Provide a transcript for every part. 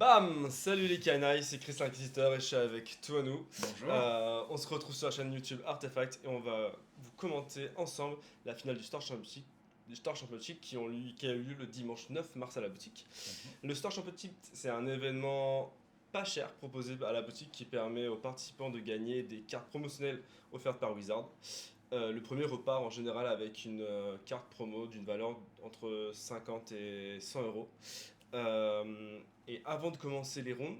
Bam! Salut les canailles, c'est Chris l'Inquisiteur et je suis avec Tuanou. Bonjour. On se retrouve sur la chaîne YouTube Artefact et on va vous commenter ensemble la finale du Star Championship qui a eu lieu le dimanche 9 mars à la boutique. Le Star Championship, c'est un événement pas cher proposé à la boutique qui permet aux participants de gagner des cartes promotionnelles offertes par Wizard. Le premier repart en général avec une carte promo d'une valeur entre 50 et 100 euros. Et avant de commencer les rondes,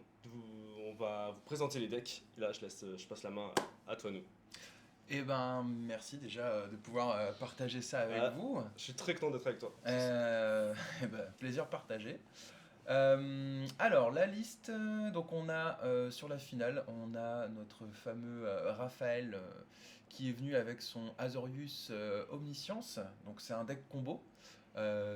on va vous présenter les decks. Et là, je passe la main à toi, nous. Eh ben, merci déjà de pouvoir partager ça avec Ah, vous. Je suis très content d'être avec toi. Eh ben, plaisir partagé. Alors, la liste, donc on a sur la finale, on a notre fameux Raphaël qui est venu avec son Azorius Omniscience. Donc c'est un deck combo.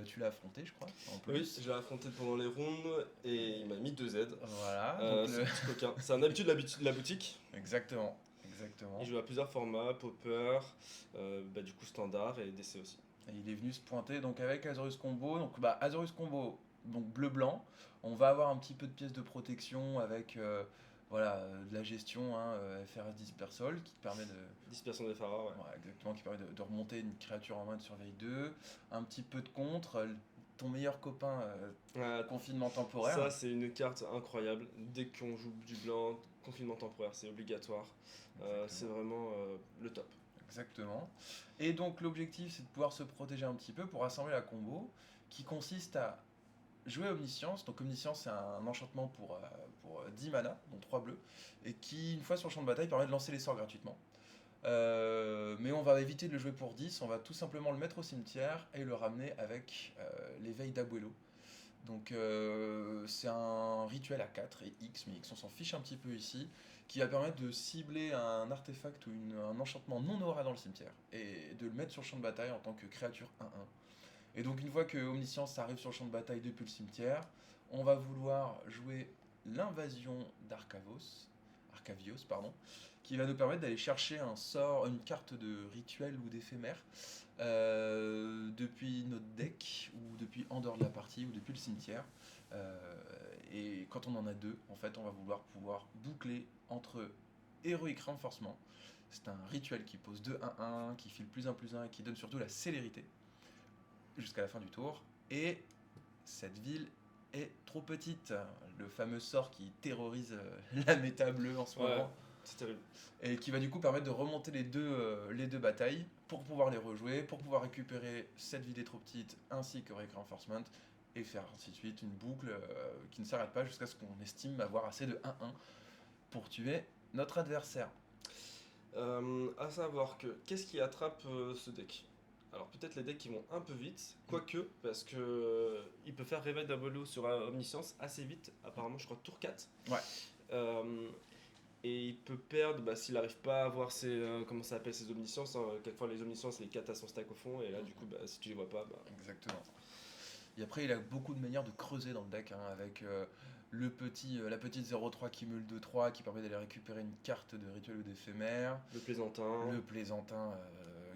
Tu l'as affronté, je crois, en plus. Oui, je l'ai affronté pendant les rondes et il m'a mis 2 aides. Voilà. C'est un petit coquin. C'est un habitude de la boutique. Exactement. Exactement. Il joue à plusieurs formats, Popper, du coup standard et DC aussi. Et il est venu se pointer donc avec Azorius Combo. Donc Azorius Combo, donc bleu-blanc. On va avoir un petit peu de pièces de protection avec de la gestion, FRS Dispersal qui te permet de. Dispersion des Pharaons, ouais. Voilà, exactement, qui permet de remonter une créature en main de surveille 2. Un petit peu de contre. Ton meilleur copain, confinement temporaire. Ça, c'est une carte incroyable. Dès qu'on joue du blanc, confinement temporaire, c'est obligatoire. C'est vraiment le top. Exactement. Et donc l'objectif c'est de pouvoir se protéger un petit peu pour assembler la combo qui consiste à jouer Omniscience. Donc Omniscience c'est un enchantement pour 10 mana, donc 3 bleus, et qui une fois sur le champ de bataille permet de lancer les sorts gratuitement. Mais on va éviter de le jouer pour 10, on va tout simplement le mettre au cimetière et le ramener avec l'éveil d'Abuelo. Donc c'est un rituel à 4 et X, mais X on s'en fiche un petit peu ici, qui va permettre de cibler un artefact ou un enchantement non aura dans le cimetière et de le mettre sur le champ de bataille en tant que créature 1-1. Et donc une fois que Omniscience arrive sur le champ de bataille depuis le cimetière, on va vouloir jouer l'invasion Arcavios, qui va nous permettre d'aller chercher un sort, une carte de rituel ou d'éphémère depuis notre deck ou depuis en dehors de la partie ou depuis le cimetière. Et quand on en a deux, en fait, on va pouvoir boucler entre Heroic Reinforcement. C'est un rituel qui pose 2-1-1, qui file +1/+1 et qui donne surtout la célérité jusqu'à la fin du tour. Et cette ville est trop petite. Le fameux sort qui terrorise la méta bleue en ce moment. C'est terrible. Et qui va du coup permettre de remonter les deux batailles pour pouvoir les rejouer, pour pouvoir récupérer cette ville est trop petite ainsi que Heroic Reinforcement et faire ainsi de suite une boucle qui ne s'arrête pas jusqu'à ce qu'on estime avoir assez de 1-1 pour tuer notre adversaire. À savoir que qu'est-ce qui attrape ce deck? Alors peut-être les decks qui vont un peu vite, quoique, parce que il peut faire réveil d'Abolo sur Omniscience assez vite, apparemment je crois tour 4. Ouais. Et il peut perdre s'il n'arrive pas à avoir ses, comment ça s'appelle, ses omnisciences. Quelquefois les omnisciences, les 4 à son stack au fond, et là du coup si tu les vois pas. Exactement. Et après il a beaucoup de manières de creuser dans le deck, avec la petite 0-3 qui meule 2-3 qui permet d'aller récupérer une carte de rituel ou d'éphémère. Le plaisantin. Le plaisantin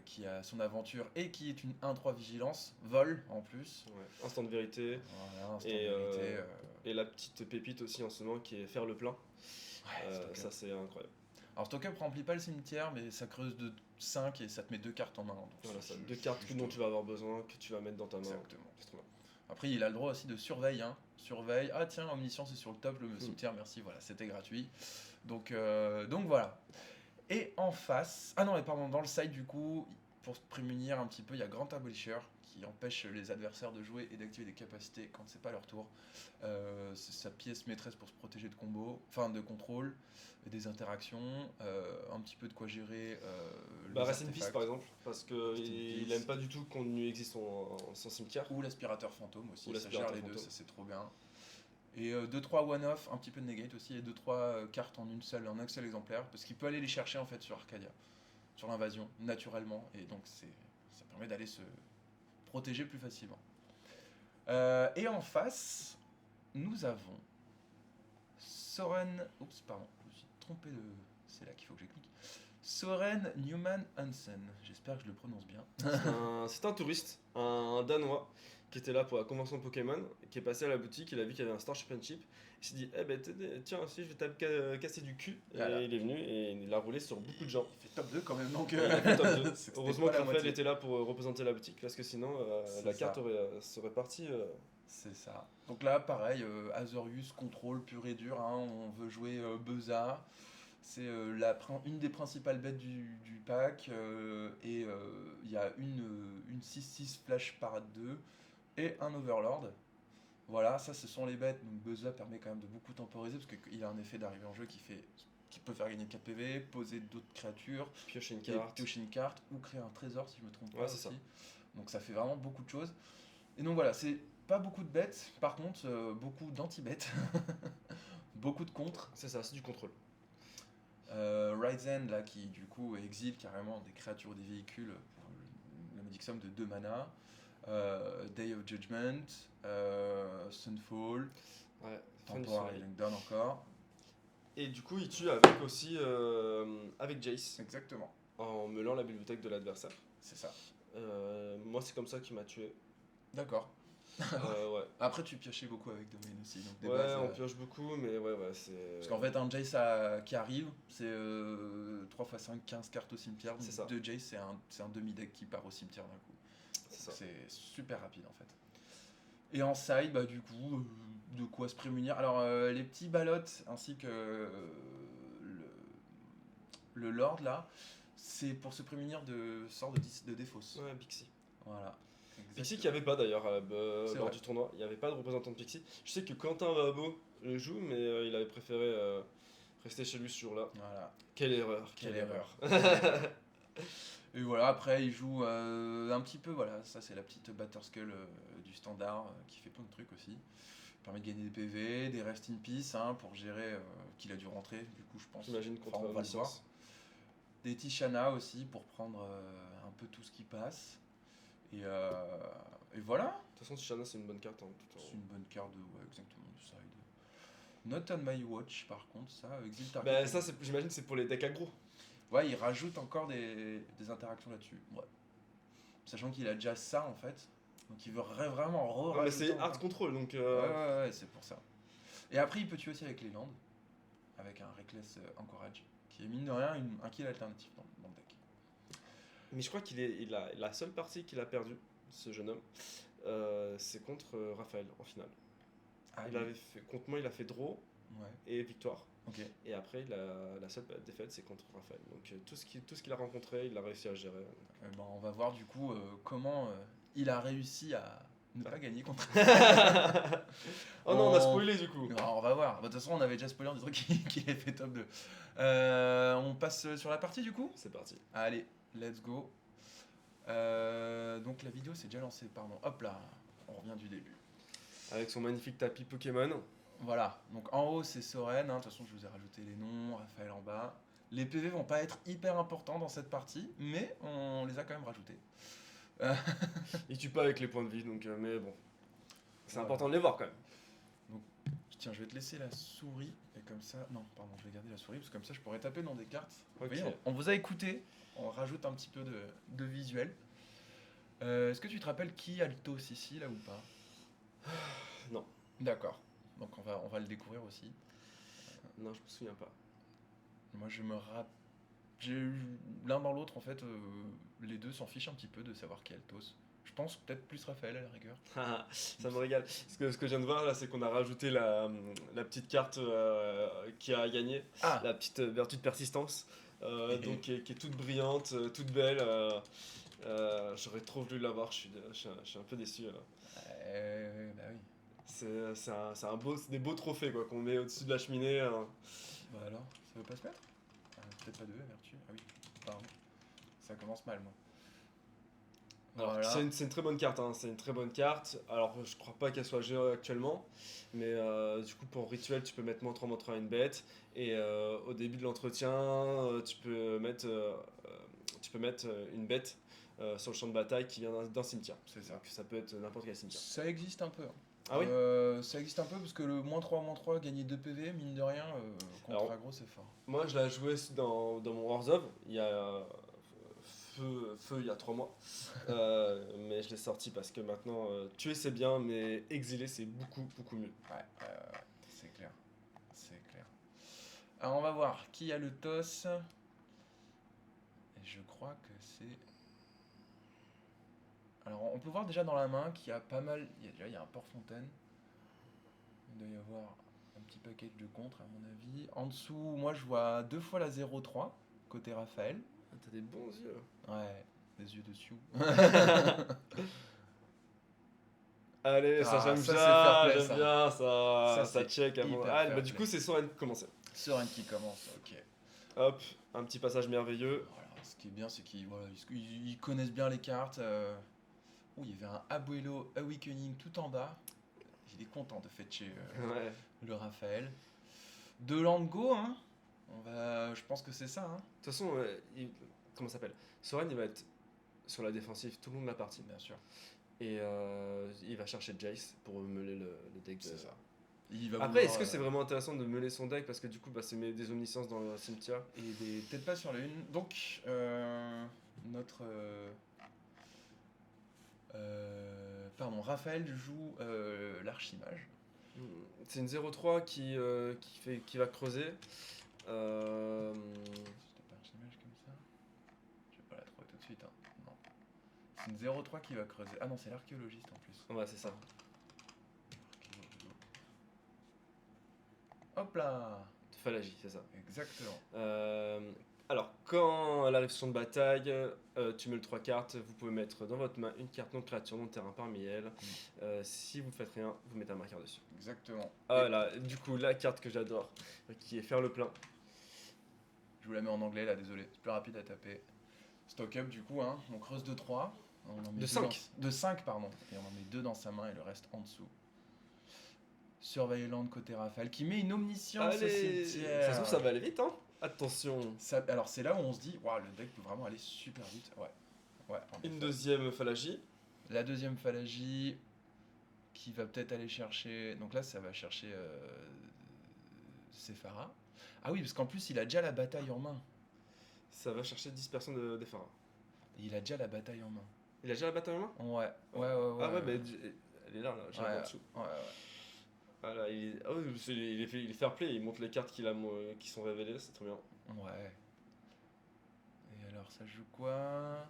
qui a son aventure et qui est une 1-3 vigilance, vol en plus. Ouais. Instant de vérité. Voilà, instant de vérité. Et la petite pépite aussi en ce moment qui est faire le plein. Ça c'est incroyable. Alors Stock Up remplit pas le cimetière, mais ça creuse de 5 et ça te met 2 cartes en main. Donc voilà, ça, 2 cartes dont tu vas avoir besoin, que tu vas mettre dans ta main. Exactement. Après, il a le droit aussi de surveille. Surveille. Ah tiens, Omniscience est sur le top, le cimetière, merci, voilà, c'était gratuit. Donc voilà. Et en face. Ah non, et pardon, dans le side du coup, pour se prémunir un petit peu, il y a Grand Abolisher qui empêche les adversaires de jouer et d'activer des capacités quand c'est pas leur tour. C'est sa pièce maîtresse pour se protéger de combos, enfin de contrôle, et des interactions, un petit peu de quoi gérer. Rest in Peace par exemple, parce qu'il aime pas du tout qu'on existe son cimetière. Ou l'aspirateur fantôme aussi, ça gère les deux, ça c'est trop bien. Et 2-3 one-off, un petit peu de negate aussi, et 2-3 cartes en un seul exemplaire, parce qu'il peut aller les chercher en fait sur Arcadia, sur l'invasion, naturellement, et donc ça permet d'aller se protéger plus facilement. Et en face, nous avons Soren. Oups, pardon, je me suis trompé de. C'est là qu'il faut que je clique. Soren Newman Hansen, j'espère que je le prononce bien. C'est un touriste, un Danois, qui était là pour la convention Pokémon, qui est passé à la boutique, il a vu qu'il y avait un Star Championship, il s'est dit, eh ben tiens, si je vais casser du cul, Voilà. et il est venu et il a roulé sur beaucoup de gens. Il fait top 2 quand même, donc Il a fait top 2. c'était Heureusement pas que la Raphaël moitié. était là pour représenter la boutique, parce que sinon C'est la ça. carte serait partie. C'est ça. Donc là, pareil, Azorius, contrôle pur et dur, hein, on veut jouer Beza. C'est une des principales bêtes du pack. Et il y a une 6-6 flash parade 2 et un Overlord. Voilà, ça ce sont les bêtes. Donc Beza permet quand même de beaucoup temporiser parce qu'il a un effet d'arrivée en jeu qui peut faire gagner 4 PV, poser d'autres créatures, Piocher une et carte. piocher une carte ou créer un trésor si je me trompe pas Ouais, c'est aussi. ça. Donc ça fait vraiment beaucoup de choses. Et donc voilà, c'est pas beaucoup de bêtes, par contre beaucoup d'anti-bêtes, beaucoup de contres. C'est ça, c'est du contrôle. Ryzen là qui du coup exile carrément des créatures ou des véhicules pour la modique somme de 2 mana. Day of Judgment, Sunfall, Ouais, Temporary Down encore. Et du coup, il tue avec aussi avec Jace, Exactement, en meulant la bibliothèque de l'adversaire. c'est ça. Moi, c'est comme ça qu'il m'a tué. D'accord. Ouais. Après tu piochais beaucoup avec Domain aussi. Donc des Ouais, bases, on pioche beaucoup, mais ouais, c'est. parce qu'en fait, un Jace qui arrive, c'est 3 x 5, 15 cartes au cimetière. C'est ça. 2 Jace, c'est un demi-deck qui part au cimetière d'un coup. C'est ça. C'est super rapide en fait. Et en side, bah, du coup, de quoi se prémunir. Alors, les petits ballots ainsi que le Lord là, c'est pour se prémunir de sorts de défausse. Ouais, Pixie. Voilà. Pixie qu'il n'y avait pas d'ailleurs C'est lors vrai. du tournoi. Il n'y avait pas de représentant de Pixie. Je sais que Quentin Vabo le joue, mais il avait préféré rester chez lui ce jour-là. Voilà. Quelle erreur. Quelle erreur. Et voilà, après il joue un petit peu, voilà, ça c'est la petite Batterskull du standard qui fait plein de trucs aussi. Permet de gagner des PV, des Rest in Peace hein, pour gérer qu'il a dû rentrer, du coup je pense. J'imagine Enfin, contre on va le voir. Omniscience. Des Tishana aussi pour prendre un peu tout ce qui passe. Et voilà, De toute façon, Tishana, c'est une bonne carte. Hein, c'est une bonne carte de, ouais, exactement, de side. Not on my watch par contre, ça, Exile Target. Bah, ça, j'imagine, c'est pour les decks aggro. Ouais, il rajoute encore des interactions là-dessus. Ouais. Sachant qu'il a déjà ça en fait. Donc il veut vraiment Ouais, mais c'est encore. hard control, donc. Ouais, c'est pour ça. Et après, il peut tuer aussi avec les landes. Avec un Reckless Encourage. Qui est mine de rien un kill alternatif dans le deck. Mais je crois la seule partie qu'il a perdue, ce jeune homme, c'est contre Raphaël en finale. Ah, Contre moi, il a fait draw Ouais, et victoire. ok. Et après, la seule défaite, c'est contre Raphaël. Donc tout ce qu'il a rencontré, il a réussi à gérer. Ben, on va voir du coup comment il a réussi à ne pas gagner contre. Oh non, on a spoilé du coup. Alors, on va voir. De toute façon, on avait déjà spoilé en disant qu'il avait fait top 2. On passe sur la partie du coup. C'est parti. Allez, let's go. Donc la vidéo s'est déjà lancée, pardon. Hop là, on revient du début. Avec son magnifique tapis Pokémon. Voilà, donc en haut c'est Soren, hein. De toute façon je vous ai rajouté les noms, Raphaël en bas. Les PV vont pas être hyper importants dans cette partie, mais on les a quand même rajoutés. Il tue pas avec les points de vie, donc mais bon. C'est Voilà. important de les voir quand même. Tiens, je vais te laisser la souris, et comme ça... Non, pardon, je vais garder la souris, parce que comme ça je pourrais taper dans des cartes. Vous Ok. voyez, on vous a écouté, on rajoute un petit peu de visuel. Est-ce que tu te rappelles qui a le Tos ici, là ou pas? Non. D'accord, donc on va le découvrir aussi. Non, je me souviens pas. Moi je me rappelle... L'un dans l'autre, en fait, les deux s'en fichent un petit peu de savoir qui a le Tos. Je pense peut-être plus Raphaël à la rigueur. Ça me régale. Ce que je viens de voir là, c'est qu'on a rajouté la petite carte qui a gagné, Ah, la petite vertu de persistance, donc qui est toute brillante, toute belle. J'aurais trop voulu l'avoir, je suis un peu déçu. bah oui. C'est des beaux trophées quoi, qu'on met au-dessus de la cheminée. Bah alors, ça veut pas se mettre peut-être pas de vertu. Ah oui, pardon. Ça commence mal, moi. Alors, Voilà. c'est une très bonne carte, hein, c'est une très bonne carte. Alors, je crois pas qu'elle soit générée actuellement, mais du coup, pour rituel, tu peux mettre -3/-1 à une bête, et au début de l'entretien, tu peux mettre une bête sur le champ de bataille qui vient d'un cimetière. C'est ça. Donc, ça peut être n'importe quel cimetière. Ça existe un peu. Hein. Ah oui. Ça existe un peu parce que le -3/-3, gagner 2 PV, mine de rien, contre Alors, aggro, c'est fort. Moi, je l'ai joué dans mon Warzone. Il y a peu feu il y a 3 mois. Mais je l'ai sorti parce que maintenant, tuer c'est bien, mais exiler c'est beaucoup, beaucoup mieux. Ouais, c'est clair. C'est clair. Alors on va voir qui a le toss. Et je crois que c'est. Alors on peut voir déjà dans la main qu'il y a pas mal. Il y a un porte-fontaine. Il doit y avoir un petit paquet de contre à mon avis. En dessous, moi je vois 2 fois la 0,3 côté Raphaël. Ah, t'as des bons yeux. Ouais, des yeux dessus. Allez, ça Ah, j'aime ça, bien, c'est fair play, j'aime ça. bien, ça C'est check avant. hyper Ah, fair bah du play. coup c'est Soren qui commence. Soren qui commence, ok. Hop, un petit passage merveilleux. Voilà, ce qui est bien, c'est qu'ils connaissent bien les cartes. Oh, il y avait un Abuelo Awakening tout en bas. Il est content de fetcher Ouais. le Raphaël. De Landgo, hein. Je pense que c'est ça, hein. De toute façon, comment ça s'appelle? Soren il va être sur la défensive tout le long de la partie. Bien sûr. Et il va chercher Jace pour meuler le deck. C'est ça. Il va Après, vouloir, est-ce que c'est vraiment intéressant de meuler son deck parce que du coup, bah, c'est des omnisciences dans le cimetière. Et peut-être pas sur la une. Donc, notre. Pardon, Raphaël joue l'Archimage. C'est une 0-3 qui va creuser. C'était pas Archimage comme ça. Je vais pas la trouver tout de suite. Hein. Non. C'est une 0,3 qui va creuser. Ah non, c'est l'archéologiste en plus. Ouais, c'est ça. Hop là. Phalangie, c'est ça. Exactement. Alors, quand à la réception de bataille, tu mets le 3 cartes, vous pouvez mettre dans votre main une carte non créature non terrain parmi elles. Si vous ne faites rien, vous mettez un marqueur dessus. Exactement. Ah là, du coup, la carte que j'adore, qui est faire le plein. Je vous la mets en anglais là, désolé. C'est plus rapide à taper. Stock up du coup, hein. On creuse de 3. On en met De deux 5. De 5, pardon. Et on en met 2 dans sa main et le reste en dessous. Surveillant côté Raphaël qui met une omniscience au Allez, cimetière. ça se trouve, ça va aller vite, hein. Attention. Alors c'est là où on se dit, waouh, le deck peut vraiment aller super vite. Ouais. En Une effet. deuxième Phalangie. La deuxième Phalangie qui va peut-être aller chercher. Donc là, ça va chercher Sephara. Ah oui, parce qu'en plus, il a déjà la bataille en main. Ça va chercher 10 personnes de Phara. Et il a déjà la bataille en main. Il a déjà la bataille en main? Ouais. Ah ouais, bah, elle est là, j'ai la main en dessous. Ouais. Voilà, il est fair play, il montre les cartes qui sont révélées, c'est très bien. Ouais. Et alors, ça joue quoi?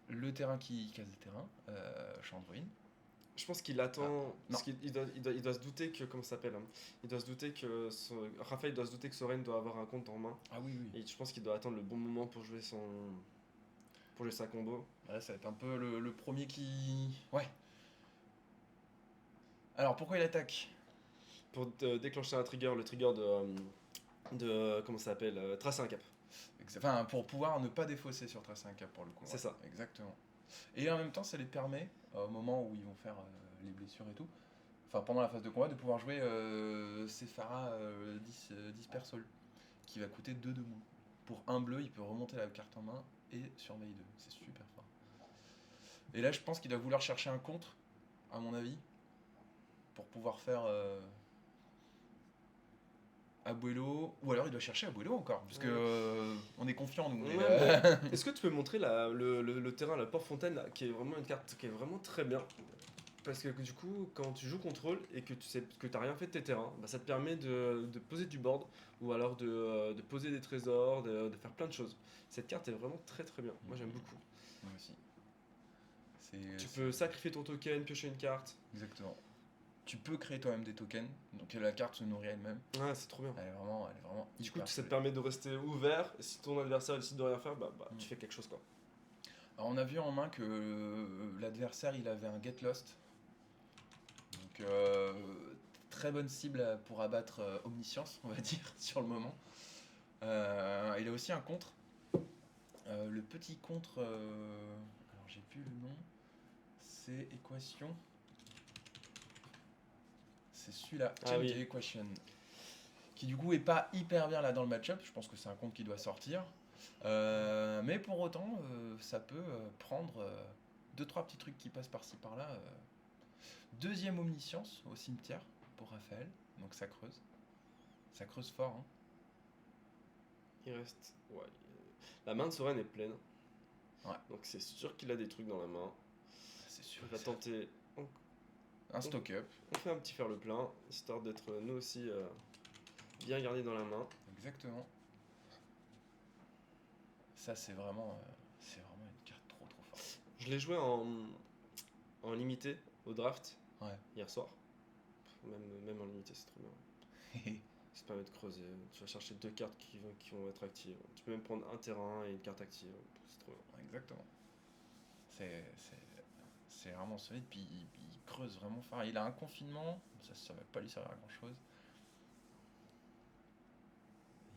Le terrain qui casse des terrains. Champ de ruine. Je pense qu'il attend. non. Parce qu'il doit se douter que. Comment ça s'appelle, hein. Il doit se douter que. Raphaël doit se douter que Soren doit avoir un compte en main. Ah oui. Et je pense qu'il doit attendre le bon moment pour jouer sa combo. Là, ça va être un peu le premier qui. Ouais. Alors, pourquoi il attaque? Pour déclencher un trigger, le trigger de comment ça s'appelle, tracer un cap. Enfin, pour pouvoir ne pas défausser sur tracer un cap pour le coup. C'est ça. Exactement. Et en même temps, ça les permet, au moment où ils vont faire les blessures et tout, enfin pendant la phase de combat, de pouvoir jouer Sephara 10 persos, qui va coûter 2 de moins. Pour un bleu, il peut remonter la carte en main et surveiller 2. C'est super fort. Et là, je pense qu'il va vouloir chercher un contre, à mon avis, pour pouvoir faire Abuelo, ou alors il doit chercher Abuelo encore, parce que on est confiant nous. Ouais, mais est-ce que tu peux montrer le terrain, la porte-fontaine, là, qui est vraiment une carte qui est vraiment très bien? Parce que du coup, quand tu joues contrôle et que tu sais que t'as rien fait de tes terrains, bah, ça te permet de poser du board ou alors de poser des trésors, de faire plein de choses. Cette carte est vraiment très très bien. Moi j'aime beaucoup. Moi aussi. Tu peux sacrifier ton token, piocher une carte. Exactement. Tu peux créer toi-même des tokens, donc la carte se nourrit elle-même. Ouais, c'est trop bien. Elle est vraiment Du coup, hyper ça te solide. permet de rester ouvert. Et si ton adversaire décide de rien faire, bah tu fais quelque chose quoi. Alors on a vu en main que l'adversaire il avait un Get Lost. Donc très bonne cible pour abattre Omniscience, on va dire, sur le moment. Il a aussi un contre. Le petit contre, alors j'ai plus le nom, c'est Équation. C'est celui-là, Ah oui. Equation. Qui du coup est pas hyper bien là dans le match-up, je pense que c'est un compte qui doit sortir. Mais pour autant, ça peut prendre 2-3 petits trucs qui passent par-ci par-là. Deuxième Omniscience au cimetière pour Raphaël, donc ça creuse. Ça creuse fort. Hein. Il reste. Ouais. La main de Soren est pleine. Ouais. Donc c'est sûr qu'il a des trucs dans la main. C'est sûr. Il va tenter. Un stock-up. On fait un petit faire le plein, histoire d'être nous aussi bien gardés dans la main. Exactement. Ça, c'est vraiment une carte trop forte. Je l'ai joué en limité au draft hier soir. Même en limité, c'est trop bien. Ça te permet de creuser. Tu vas chercher 2 cartes qui vont être actives. Tu peux même prendre un terrain et une carte active. C'est trop bien. Exactement. C'est vraiment solide. Puis il creuse vraiment fort. Il a un confinement. Ça va pas lui servir à grand chose.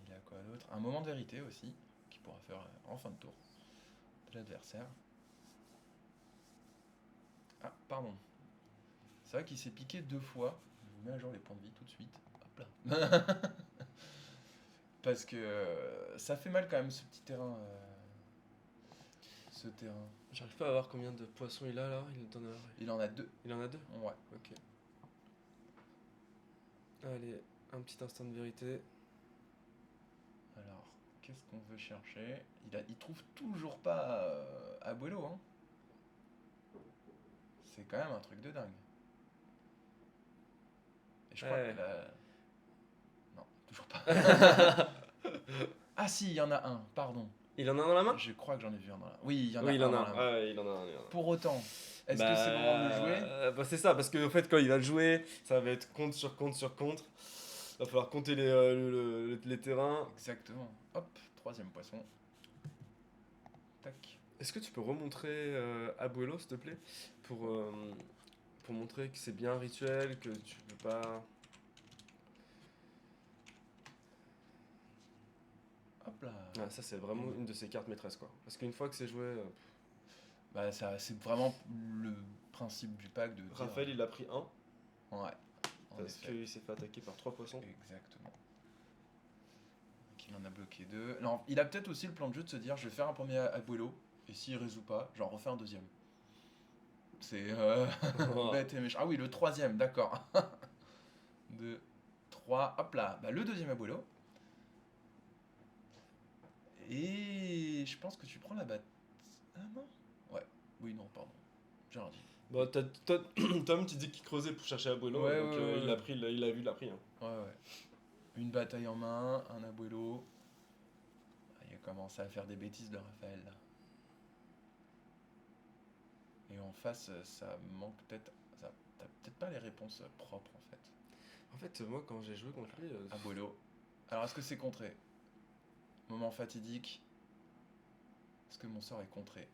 Il a quoi d'autre? Un moment de vérité aussi. Qu'il pourra faire en fin de tour de l'adversaire. Ah, pardon. C'est vrai qu'il s'est piqué 2 fois. Je vous mets à jour les points de vie tout de suite. Hop là. Parce que ça fait mal quand même ce petit terrain. Ce terrain. J'arrive pas à voir combien de poissons il a là. Il en a 2. Il en a 2? Ouais. Ok. Allez, un petit instant de vérité. Alors, qu'est-ce qu'on veut chercher? Il trouve toujours pas Abuelo, hein. C'est quand même un truc de dingue. Et je crois que là... Non, toujours pas. Ah si, il y en a un, pardon. Il en a un dans la main? Je crois que j'en ai vu un dans la main. Oui, il y en a Oui, il un en dans a la un. main. Ouais, il en a un. Pour autant, est-ce que c'est le moment de le jouer? Bah c'est ça, parce que en fait quand il va le jouer, ça va être contre sur contre sur contre. Il va falloir compter les terrains. Exactement. Hop, 3e poisson. Tac. Est-ce que tu peux remontrer Abuelo s'il te plaît pour montrer que c'est bien un rituel, que tu peux pas... Hop là. Ah, ça c'est vraiment une de ses cartes maîtresses quoi. Parce qu'une fois que c'est joué... Bah ça, c'est vraiment le principe du pack de dire... Raphaël il a pris 1. Ouais. Parce qu'il s'est fait attaquer par 3 poissons. Exactement. Donc il en a bloqué 2. Non, il a peut-être aussi le plan de jeu de se dire je vais faire un premier Abuelo, et s'il résout pas, j'en refais un deuxième. C'est bête et méchant. Ah oui, le 3e, d'accord. 2, 3, hop là. Bah, le 2e Abuelo. Et je pense que tu prends la batte. Ah non? Ouais. Oui, non, pardon. J'ai rien dit. Bon, Tom, tu dis qu'il creusait pour chercher Abuelo, Ouais, donc ouais. il l'a pris, il l'a vu, il l'a pris. Hein. Ouais. Une bataille en main, un Abuelo. Ah, il a commencé à faire des bêtises de Raphaël là. Et en face, ça manque peut-être. T'as peut-être pas les réponses propres en fait. En fait, moi quand j'ai joué contre lui. Abuelo. Alors est-ce que c'est contré? Moment fatidique. Est-ce que mon sort est contré?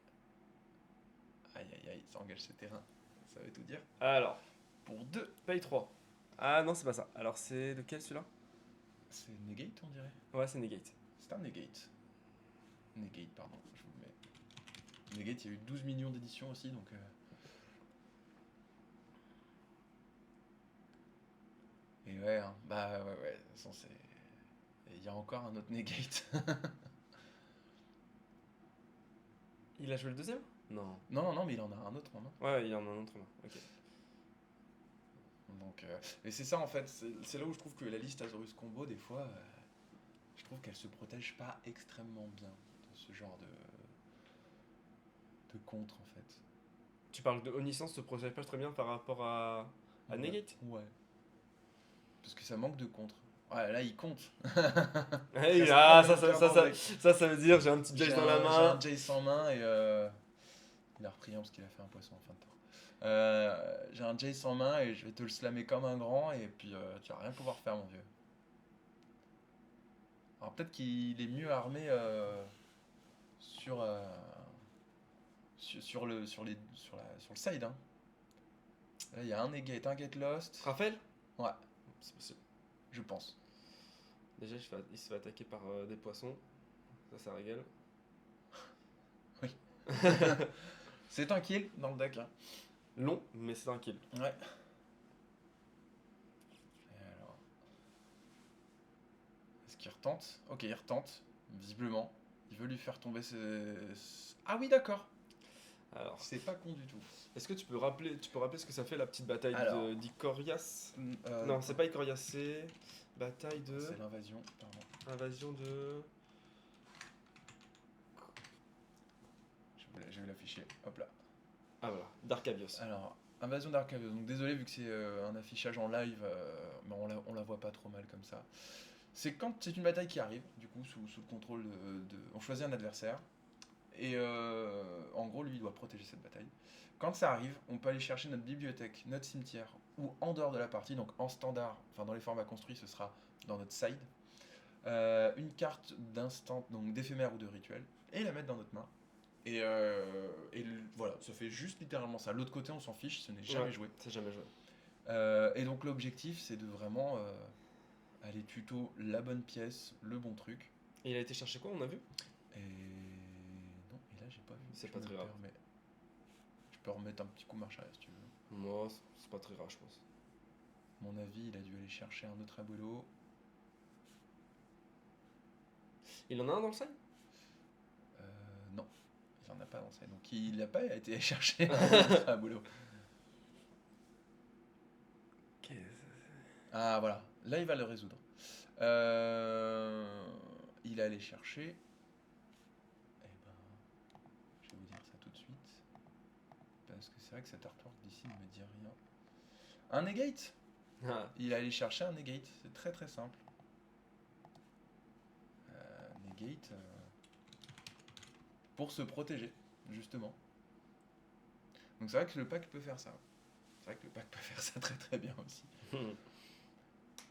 Aïe, ça engage ce terrain. Ça veut tout dire. Alors, Pour 2. paye 3. Ah non, c'est pas ça. Alors, c'est lequel celui-là? C'est negate, on dirait. Ouais, c'est negate. C'est un negate. Negate, pardon. Je vous le mets. Negate, il y a eu 12 millions d'éditions aussi, donc... Et ouais, hein. Bah ouais. De toute façon, c'est... Et il y a encore un autre negate. Il a joué le deuxième? Non. Non, mais il en a un autre en main. Ouais, il en a un autre là. Ok. Donc, et c'est ça en fait, c'est là où je trouve que la liste Azorus Combo, des fois, je trouve qu'elle se protège pas extrêmement bien de ce genre de contre en fait. Tu parles de Omniscience se protège pas très bien par rapport à Negate? Ouais. Parce que ça manque de contre. Ouais, là il compte. Hey, ça veut dire j'ai un petit Jace dans la J'ai main. un Jace en main et il a repris parce qu'il a fait un poisson en fin de temps. J'ai un Jace en main et je vais te le slammer comme un grand et puis tu vas rien pouvoir faire mon vieux. Alors peut-être qu'il est mieux armé sur le side. Hein. Là il y a un negate, un get lost. Raphaël? Ouais, C'est possible. je pense. Déjà, il se fait attaquer par des poissons. Ça régale. Oui. C'est un kill dans le deck. Hein. Long, mais c'est un kill. Ouais. Et alors... Est-ce qu'il retente? Ok, il retente, visiblement. Il veut lui faire tomber ses... Ah oui, d'accord. Alors, C'est pas con du tout. est-ce que tu peux rappeler ce que ça fait la petite bataille d'Icorias? Non, c'est pas Icorias, c'est bataille de... C'est l'invasion, pardon. Invasion de... Je Je vais l'afficher. Hop là. Ah voilà, Darkavios. Alors, Invasion d'Arcavios. Donc désolé vu que c'est un affichage en live, mais on la voit pas trop mal comme ça. C'est une bataille qui arrive, du coup, sous le contrôle on choisit un adversaire. Et en gros, lui, il doit protéger cette bataille. Quand ça arrive, on peut aller chercher notre bibliothèque, notre cimetière, ou en dehors de la partie, donc en standard, enfin dans les formats construits, ce sera dans notre side. Une carte d'instant, donc d'éphémère ou de rituel, et la mettre dans notre main. Voilà, ça fait juste littéralement ça. L'autre côté, on s'en fiche, ce n'est jamais joué. C'est jamais joué. Et donc l'objectif, c'est de vraiment aller tuto la bonne pièce, le bon truc. Et il a été chercher quoi, on a vu? Et non, et là j'ai pas vu. C'est Je pas me très grave. permets. Je peux remettre un petit coup marche arrière si tu veux. Moi, c'est pas très grave, je pense. À mon avis, il a dû aller chercher un autre abuelo. Il en a un dans le side? Non, il en a pas dans ça. Donc il n'a pas été chercher un autre abuelo. Ah voilà, là il va le résoudre. Il est allé chercher. Eh ben, je vais vous dire ça tout de suite. Parce que c'est vrai que cet artwork d'ici ne me dit rien. Un negate. Ah, Il est allé chercher un negate. C'est très très simple. Negate. Pour se protéger, justement. Donc c'est vrai que le pack peut faire ça. C'est vrai que le pack peut faire ça très très bien aussi. Le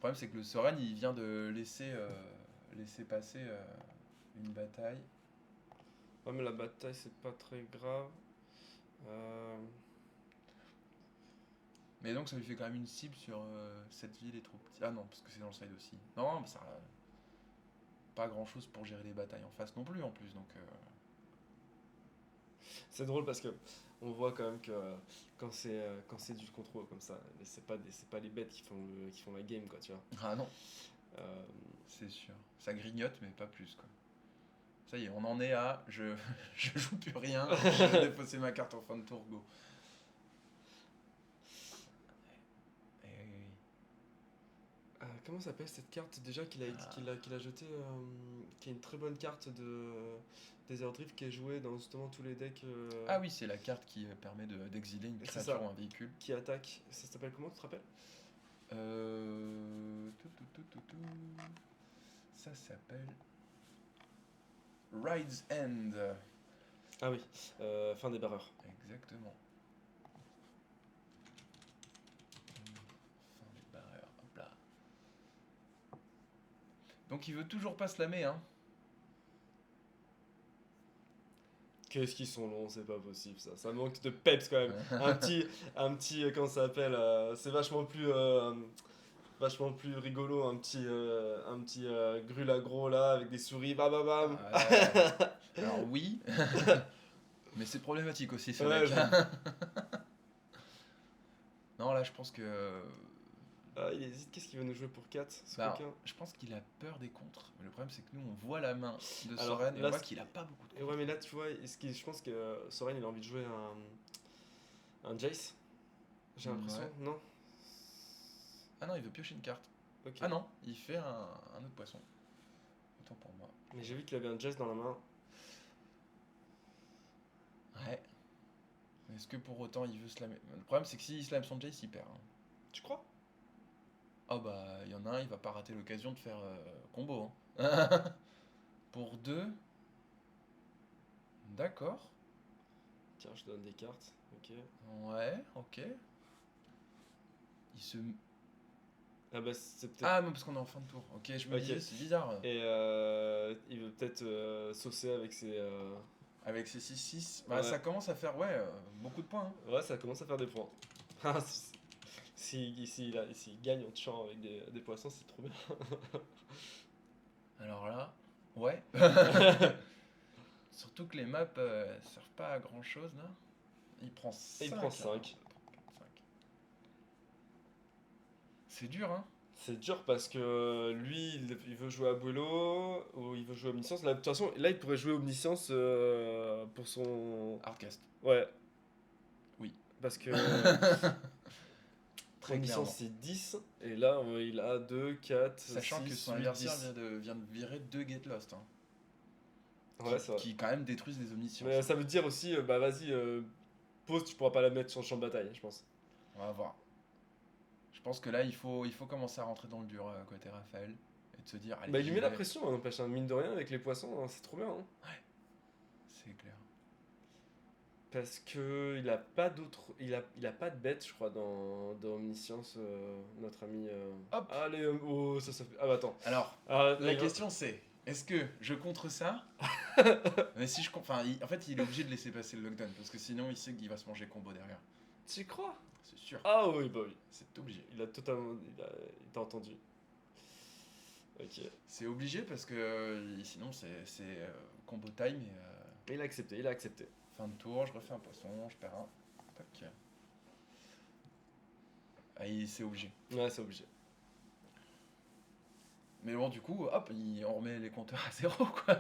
problème, c'est que le Soren, il vient de laisser passer une bataille. Ouais, mais la bataille, c'est pas très grave. Mais donc, ça lui fait quand même une cible sur cette ville est trop petite. Ah non, parce que c'est dans le side aussi. Non, mais ça. Pas grand chose pour gérer les batailles en face non plus, en plus. Donc. C'est drôle parce que on voit quand même que quand c'est du contrôle comme ça, c'est pas les bêtes qui font la game, quoi, tu vois. Ah non, Euh, c'est sûr. Ça grignote, mais pas plus, quoi. Ça y est, on en est à. Je joue plus rien. Je vais défausser ma carte en fin de tour, go. comment s'appelle cette carte déjà qu'il a jetée, qui est une très bonne carte de Desert Drift qui est jouée dans justement tous les decks Ah oui, c'est la carte qui permet d'exiler une C'est créature ça. ou un véhicule. qui attaque. Ça s'appelle comment, tu te rappelles? Tout. Ça s'appelle Ride's End. Ah oui, fin des barreurs. Exactement. Fin des barreurs. Hop là. Donc il veut toujours pas slammer, hein. Qu'est-ce qu'ils sont longs, c'est pas possible ça. Ça manque de peps quand même. Un petit, comment ça s'appelle, c'est vachement plus rigolo, un petit grul agro là avec des souris, bam bam bam. Alors oui, mais c'est problématique aussi ce Ouais, mec. Non, là je pense que. Ah, il hésite, qu'est-ce qu'il veut nous jouer pour 4 ce Bah, coquin? je pense qu'il a peur des contres. Mais le problème c'est que nous on voit la main de Alors, Soren et là, on voit c'est- qu'il a pas beaucoup de Et contres. ouais, mais là tu vois, je pense que Soren il a envie de jouer un Jace. J'ai l'impression, Ouais. non? Ah non, il veut piocher une carte. Ok. Ah non, il fait un autre poisson. Autant pour moi. Mais j'ai vu qu'il avait un Jace dans la main. Ouais. Mais est-ce que pour autant il veut slammer? Le problème c'est que s'il slame son Jace, il perd, hein. Tu crois? Ah bah, il y en a un, il va pas rater l'occasion de faire combo, hein. Pour deux. D'accord. Tiens, je te donne des cartes. Ok. Ouais, ok. Il se. Ah bah c'est peut-être. Ah, mais parce qu'on est en fin de tour. Ok, je me Ok. disais, c'est bizarre. Et il veut peut-être saucer avec ses. Avec ces 6-6, bah Ouais. ça commence à faire, ouais, beaucoup de points, hein. Ouais, ça commence à faire des points. Ah, s'il gagne en tuant avec des poissons, c'est trop bien. Alors là, ouais. Surtout que les maps servent pas à grand chose là. Il prend 5. Il prend 5. C'est dur, hein. C'est dur parce que lui, il veut jouer à Abuelo ou il veut jouer Omniscience. Là, de toute façon, là, il pourrait jouer Omniscience pour son. Hardcast. Ouais. Oui. Parce que Très Omniscience clairement. c'est 10 et là il a 2, 4, Sachant 6, que son 8, adversaire 10. vient de virer 2 Get Lost, hein. Ouais, c'est vrai. qui quand même détruisent les omnisciences. Mais ça veut dire aussi, bah vas-y, pause, tu pourras pas la mettre sur le champ de bataille, je pense. On va voir. Je pense que là, il faut commencer à rentrer dans le dur côté Raphaël et de se dire, allez, Bah il lui j'y met la vais. pression, hein, n'empêche, hein, mine de rien, avec les poissons, hein, c'est trop bien. Hein. C'est clair. Parce que il a pas de bête, je crois, dans Omniscience, notre ami. Hop. Allez, oh, ça fait. Ah bah attends. Alors, Ah, la il- question c'est, est-ce que je contre ça? Mais si enfin, en fait, il est obligé de laisser passer le lockdown parce que sinon, il sait qu'il va se manger combo derrière. Tu crois? C'est sûr. Ah oui, bah oui. C'est obligé. Il a totalement. Il t'a entendu. Ok. C'est obligé parce que sinon, c'est combo time et Il a accepté, il a accepté. fin de tour, je refais un poisson, je perds un. Tac. Ah, c'est obligé. Ouais, c'est obligé. Mais bon, du coup, hop, on remet les compteurs à zéro, quoi.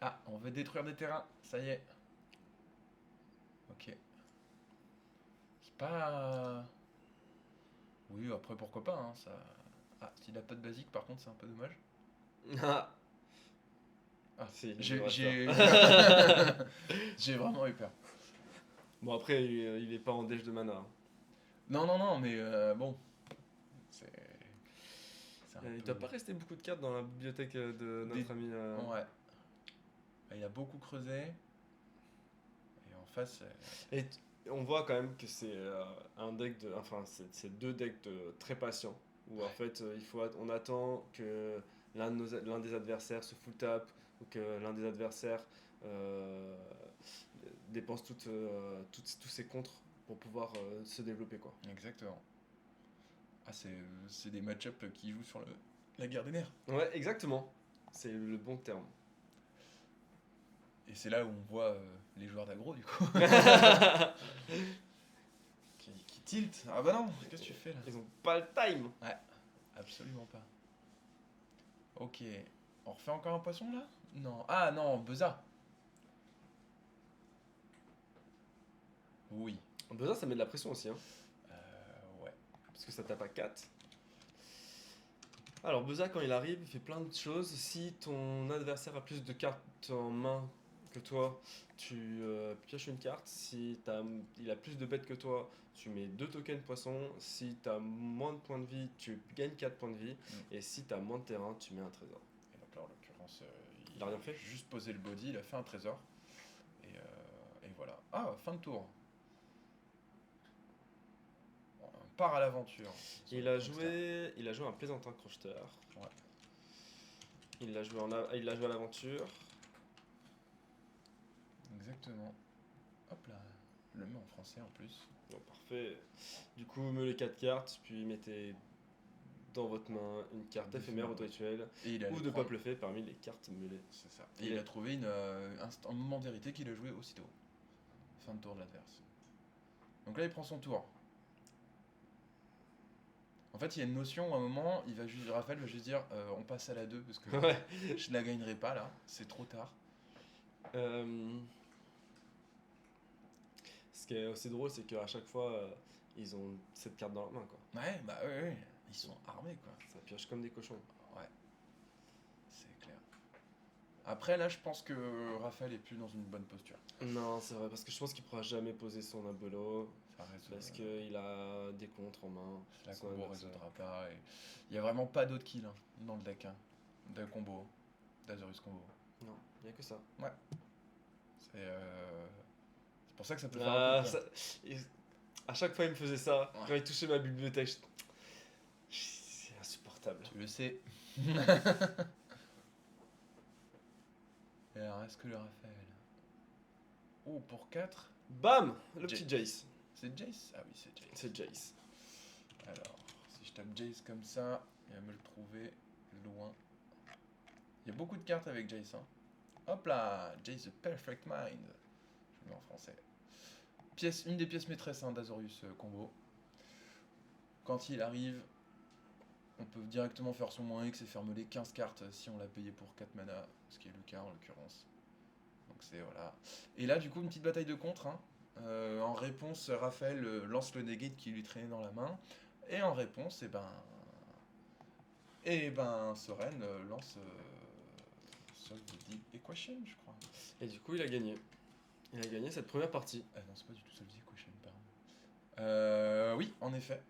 Ah, on veut détruire des terrains, ça y est. Ok. C'est pas... Oui, après, pourquoi pas, hein, ça... Ah, s'il a pas de basique, par contre, c'est un peu dommage. Ah, Ah, si, j'ai il j'ai devrait j'ai vraiment eu peur. bon, après, il est pas en déj de mana. Hein. Non, mais bon, c'est un Il peu... doit pas rester beaucoup de cartes dans la bibliothèque de notre Des- ami. Ouais. Bah, il a beaucoup creusé. Et en face, Et on voit quand même que c'est un deck de. Enfin, c'est deux decks de très patients. Où en Ouais. fait, on attend que l'un des adversaires se full tap ou que l'un des adversaires euh, dépense tous ses contres pour pouvoir se développer, quoi. exactement. Ah, c'est des match-up qui jouent sur la guerre des nerfs. Ouais, exactement. C'est le bon terme. Et c'est là où on voit les joueurs d'aggro, du coup. qui tilt. Ah bah non, qu'est-ce que tu fais là? Ils ont pas le time. Ouais, absolument pas. Ok. On refait encore un poisson là? Non. Ah non, Beza. Oui. Besoin, ça met de la pression aussi, hein, Ouais. parce que ça tape à 4. Alors, Beza, quand il arrive, il fait plein de choses. Si ton adversaire a plus de cartes en main que toi, tu pioches une carte. Si il a plus de bêtes que toi, tu mets 2 tokens poisson. Si tu as moins de points de vie, tu gagnes 4 points de vie. Et si tu as moins de terrain, tu mets un trésor. Et donc là, en l'occurrence, Il a rien fait. juste posé le body, il a fait un trésor. Et voilà. Ah, fin de tour. Bon, on part à l'aventure. Il a joué un plaisantin crocheteur. Ouais. Il l'a joué à l'aventure. Exactement. Hop là. Le met en français en plus. Bon, parfait. Du coup, meulez 4 cartes, puis mettez dans votre main une carte éphémère ou de rituel Et il a ou de peuple fait parmi les cartes meulées. C'est ça. Et il a trouvé un moment de vérité qu'il a joué aussitôt. Fin de tour de l'adverse. Donc là, il prend son tour. En fait, il y a une notion où à un moment, Raphaël va juste dire on passe à la 2 parce que Ouais. je la gagnerai pas là, c'est trop tard. Ce qui est aussi drôle, c'est qu'à chaque fois, ils ont cette carte dans leur main, quoi. Ouais, bah ouais, ils sont armés quoi. Ça pioche comme des cochons. Ouais, c'est clair. Après, là, je pense que Raphaël est plus dans une bonne posture. Non, c'est vrai, parce que je pense qu'il pourra jamais poser son abolo, Ça résout, parce qu'il a des contres en main. la son combo adversaire. résoudra pas. Il y a vraiment pas d'autres kills dans le deck de combo, d'Azorus combo. Non, il n'y a que ça. C'est pour ça que ça peut faire un Ah, peu peur. à chaque fois, il me faisait ça. Ouais. Quand il touchait ma bibliothèque, c'est insupportable. Tu le sais. Et alors, est-ce que le Raphaël... Oh, pour 4 Bam! Le Jace. petit Jace. C'est Jace? Ah oui, c'est Jace. C'est Jace. Alors, si je tape Jace comme ça, il va me le trouver loin. Il y a beaucoup de cartes avec Jace. Hein. Hop là, Jace the Perfect Mind. Je le mets en français. Une des pièces maîtresses d'Azorius combo. Quand il arrive, on peut directement faire son moins X et faire meuler 15 cartes si on l'a payé pour 4 mana, ce qui est le cas en l'occurrence. Donc c'est voilà. Et là, du coup, une petite bataille de contre. Hein. En réponse, Raphaël lance le negate qui lui traînait dans la main. Et en réponse, Soren lance Solve the equation, je crois. Et du coup, il a gagné. Il a gagné cette première partie. Ah non, c'est pas du tout solve the equation, pardon. Oui, en effet.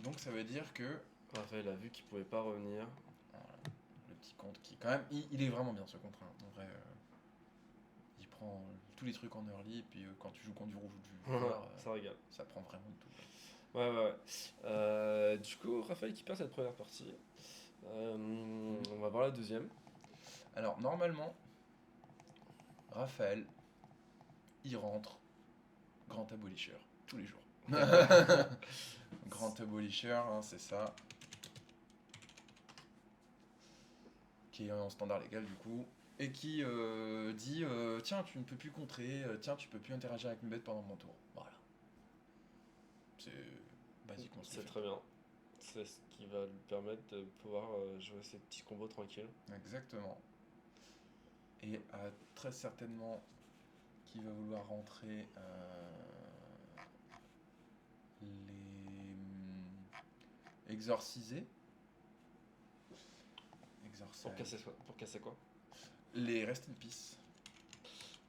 Donc ça veut dire que Raphaël a vu qu'il pouvait pas revenir. voilà, le petit compte qui, quand même, il est vraiment bien ce contre. En vrai, il prend tous les trucs en early, et puis quand tu joues contre du rouge ou du vert, Ça régale. ça prend vraiment de tout. Ouais. Du coup, Raphaël qui perd cette première partie. On va voir la deuxième. Alors, normalement, Raphaël, il rentre grand abolisher tous les jours. Grand abolisher, hein, c'est ça. Qui est en standard légal du coup. Et qui dit tiens, tu ne peux plus contrer, tiens, tu peux plus interagir avec mes bêtes pendant mon tour. Voilà. C'est basiquement ce qu'il C'est fait. très bien. C'est ce qui va lui permettre de pouvoir jouer ses petits combos tranquilles. Exactement. Et très certainement qu'il va vouloir rentrer les exorciser. Pour casser quoi? Les rest in peace.